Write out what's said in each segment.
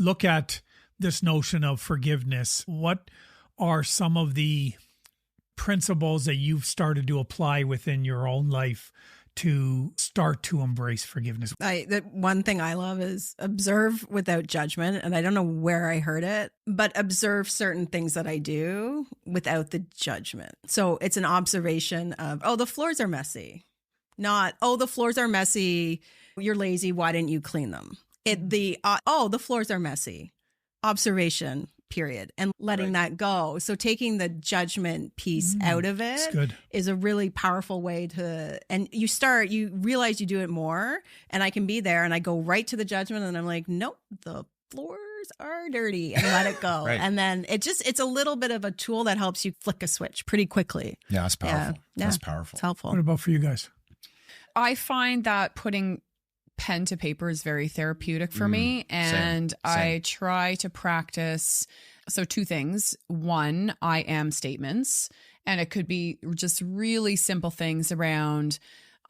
look at this notion of forgiveness, what are some of the principles that you've started to apply within your own life to start to embrace forgiveness? The one thing I love is observe without judgment. And I don't know where I heard it, but observe certain things that I do without the judgment. So it's an observation of, oh, the floors are messy. Not, oh, the floors are messy. You're lazy. Why didn't you clean them? The floors are messy. Observation, period. And letting that go. So taking the judgment piece out of it is a really powerful way to, and you realize you do it more, and I can be there and I go right to the judgment and I'm like, nope, the floors are dirty, and let it go. And then it's a little bit of a tool that helps you flick a switch pretty quickly. Yeah, that's powerful. That's powerful. It's helpful. What about for you guys? I find that putting pen to paper is very therapeutic for me. And same. I try to practice. So two things. One, I am statements. And it could be just really simple things around,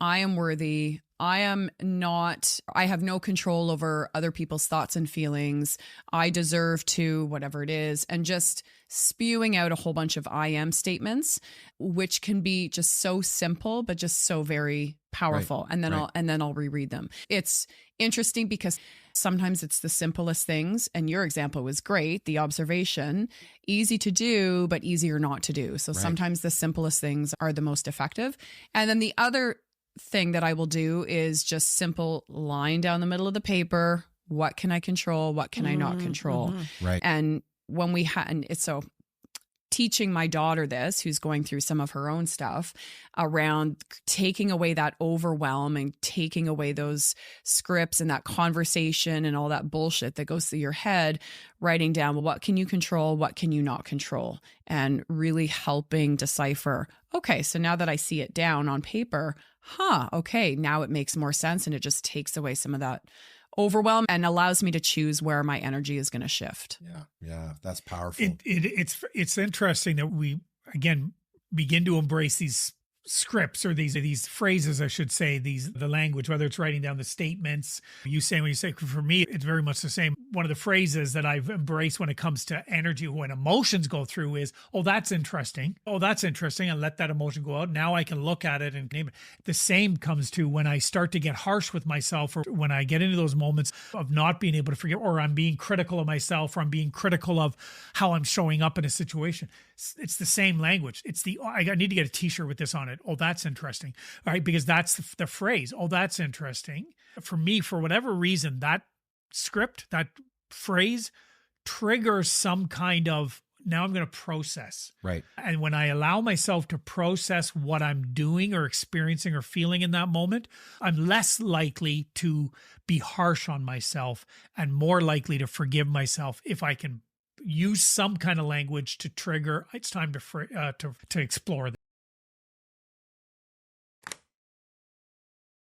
I am worthy. I have no control over other people's thoughts and feelings. I deserve to, whatever it is. And just spewing out a whole bunch of I am statements, which can be just so simple, but just so very powerful. And then I'll reread them. It's interesting because sometimes it's the simplest things. And your example was great. The observation, easy to do, but easier not to do. So sometimes the simplest things are the most effective. And then the other thing that I will do is just simple line down the middle of the paper. What can I control? What can I not control? Right. And when we so teaching my daughter this, who's going through some of her own stuff around taking away that overwhelm and taking away those scripts and that conversation and all that bullshit that goes through your head, writing down, well, what can you control? What can you not control? And really helping decipher, okay, so now that I see it down on paper, okay, now it makes more sense. And it just takes away some of that overwhelm and allows me to choose where my energy is going to shift. Yeah, that's powerful. It's interesting that we, again, begin to embrace these scripts or these phrases, I should say, the language, whether it's writing down the statements, when you say, for me, it's very much the same. One of the phrases that I've embraced when it comes to energy, when emotions go through is, oh, that's interesting. Oh, that's interesting. And let that emotion go out. Now I can look at it and name it. The same comes to when I start to get harsh with myself, or when I get into those moments of not being able to forgive, or I'm being critical of myself, or I'm being critical of how I'm showing up in a situation. It's the same language. I need to get a t-shirt with this on it. Oh, that's interesting. All right. Because that's the phrase. Oh, that's interesting. For me, for whatever reason, that script, that phrase triggers some kind of, now I'm going to process. Right. And when I allow myself to process what I'm doing or experiencing or feeling in that moment, I'm less likely to be harsh on myself and more likely to forgive myself if I can use some kind of language to trigger, it's time to explore